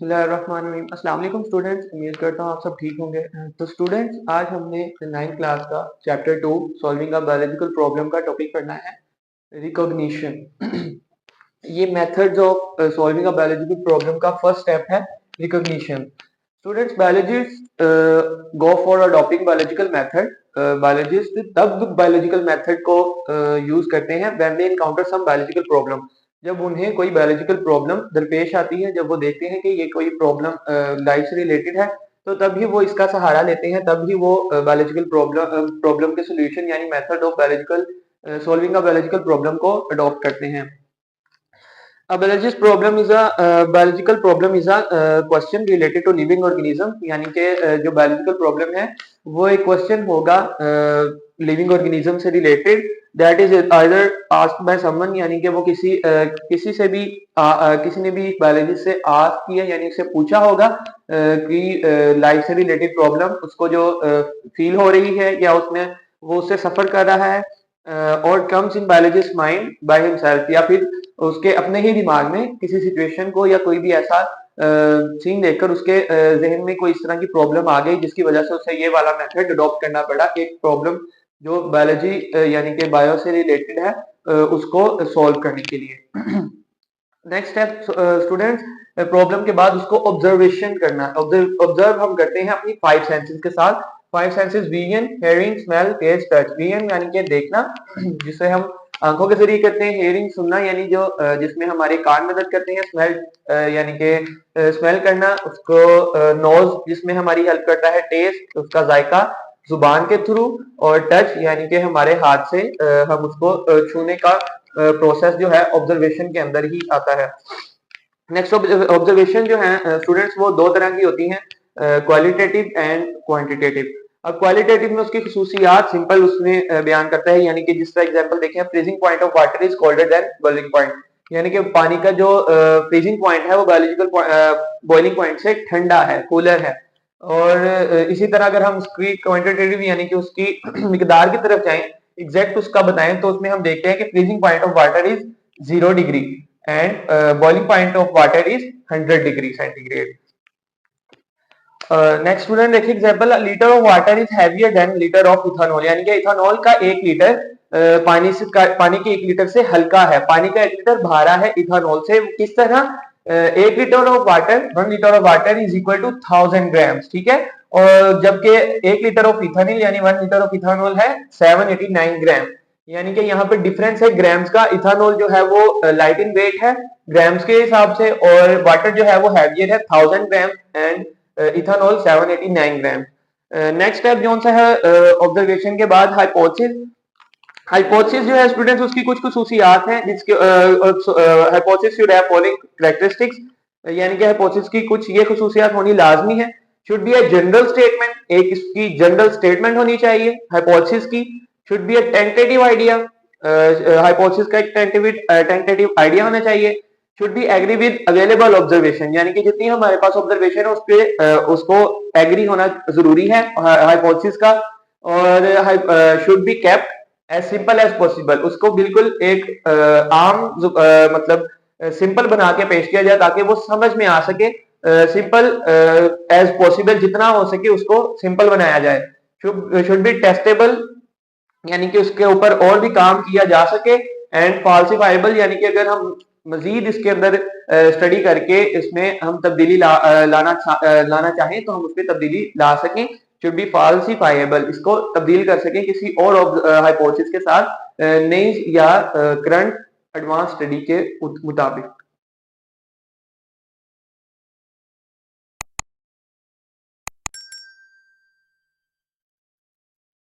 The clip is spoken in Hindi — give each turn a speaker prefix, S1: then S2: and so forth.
S1: बिस्मिल्लाहिर्रहमानिर्रहीम। अस्सलाम वालेकुम स्टूडेंट्स, उम्मीद करता हूँ आप सब ठीक होंगे। तो स्टूडेंट्स, आज हमने 9th क्लास का chapter 2 solving a biological problem का टॉपिक पढ़ना है, रिकॉग्निशन। ये methods of solving a biological problem का फर्स्ट स्टेप है, recognition. Students, biologist go for adopting biological method. Biologist तब बायोलॉजिकल मेथड को यूज करते हैं when they encounter some biological problem, जब उन्हें कोई बायोलॉजिकल प्रॉब्लम दरपेश आती है, जब वो देखते हैं कि ये कोई प्रॉब्लम लाइफ से रिलेटेड है, तो तभी वो इसका सहारा लेते हैं, तभी वो बायोलॉजिकल प्रॉब्लम के सोल्यूशन यानी method of biological solving a biological problem को अडॉप्ट करते हैं। A biologist problem is a biological problem is a question related to living organism, यानी कि जो biological problem है वो एक क्वेश्चन होगा लिविंग ऑर्गेनिज्म से related, that is either asked by someone, यानी कि वो किसी से भी किसी ने भी बायोलॉजिस्ट से आस्क किया यानी उससे पूछा होगा कि लाइफ से रिलेटेड प्रॉब्लम उसको जो फील हो रही है या उसमें वो उससे सफर कर रहा है, और comes in biologist mind by himself, या फिर उसके अपने ही दिमाग में किसी सिचुएशन को या कोई भी ऐसा सीन देखकर उसके जहन में कोई इस तरह की प्रॉब्लम आ गई जिसकी वजह से उसे ये वाला मेथड अडॉप्ट करना पड़ा, एक प्रॉब्लम जो बायोलॉजी यानी कि बायो से रिलेटेड है उसको सॉल्व करने के लिए। नेक्स्ट स्टेप स्टूडेंट्स, प्रॉब्लम के बाद उसको ऑब्जर्वेशन करना। ऑब्जर्व हम करते हैं अपनी 5 सेंसेस के साथ। 5 senses vision, hearing, smell, taste, touch. Vision यानी कि देखना, जिसे हम आंखों के जरिए करते हैं। हेयरिंग सुनना, यानी जो जिसमें हमारे कान मदद करते हैं। स्मेल यानी कि स्मेल करना, उसको नोज जिसमें हमारी हेल्प करता है। टेस्ट उसका जायका जुबान के थ्रू, और टच यानी कि हमारे हाथ से हम उसको छूने का प्रोसेस जो है ऑब्जर्वेशन के अंदर ही आता है। नेक्स्ट ऑब्जर्वेशन जो है स्टूडेंट्स वो दो तरह की होती हैं, क्वालिटेटिव एंड क्वांटिटेटिव। अब क्वालिटेटिव में उसकी खसूसियात सिंपल उसमें बयान करता है, यानी कि जिस तरह एग्जांपल देखें, freezing point of water is colder than boiling point, यानी कि पानी का जो फ्रीजिंग पॉइंट है वो बायोलॉजिकल बॉइलिंग पॉइंट से ठंडा है, कूलर है। और इसी तरह अगर हम उसकी क्वांटिटेटिव यानी कि उसकी मिकदार की तरफ जाएं, एग्जैक्ट उसका बताएं, तो उसमें हम देखते हैं कि freezing point of water is 0 degree and boiling point of water is 100 degree centigrade. Next student देखिए example, litre of water is heavier than litre of ethanol, यानी कि इथानॉल का 1 लीटर पानी के 1 लीटर से हल्का है, पानी का 1 लीटर भारा है इथानॉल से। किस तरह? 1 litre of water 1 litre of water is equal to 1000 grams, ठीक है। और जबकि 1 लीटर ऑफ इथानॉल यानी 1 लीटर ऑफ इथानॉल है 789 ग्राम, यानी कि यहाँ पे डिफरेंस है ग्राम्स का। इथानॉल जो है वो लाइट इन वेट है ग्राम्स के हिसाब से, और वाटर जो है वो हैवियर है 1000 gram and ethanol 789 gram. Next step जो सा है ऑब्जर्वेशन के बाद हाइपोथेसिस। हाइपोथेसिस जो है स्टूडेंट्स उसकी कुछ खसूसियात हैं, जिसके hypothesis should have following characteristics, यानी कि हाइपोथेसिस की कुछ ये खसूसियात होनी लाजमी है। Should be a general statement, एक इसकी जनरल स्टेटमेंट होनी चाहिए हाइपोथेसिस की। Should be a tentative idea, hypothesis का एक टेंटेटिव आइडिया होना चाहिए। Should be agree with available observation, यानी कि जितनी हमारे पास ऑब्जर्वेशन है उस पे उसको एग्री होना जरूरी है हाइपोथेसिस का। और should be kept as simple as possible, उसको बिल्कुल एक आम मतलब सिंपल बना के पेश किया जाए ताकि वो समझ में आ सके। सिंपल एज पॉसिबल, जितना हो सके उसको सिंपल बनाया जाए। शुड बी टेस्टेबल, यानी कि उसके ऊपर और भी काम किया जा सके। एंड फॉल्सिफाइबल, यानी कि अगर हम मजीद इसके अंदर स्टडी करके इसमें हम तब्दीली लाना चाहें तो हम उस पर तब्दीली ला सकें। शुड बी फॉल्सिफाइबल, इसको तब्दील कर सकें किसी और हाइपोथेसिस के साथ नई या करंट एडवांस स्टडी के मुताबिक।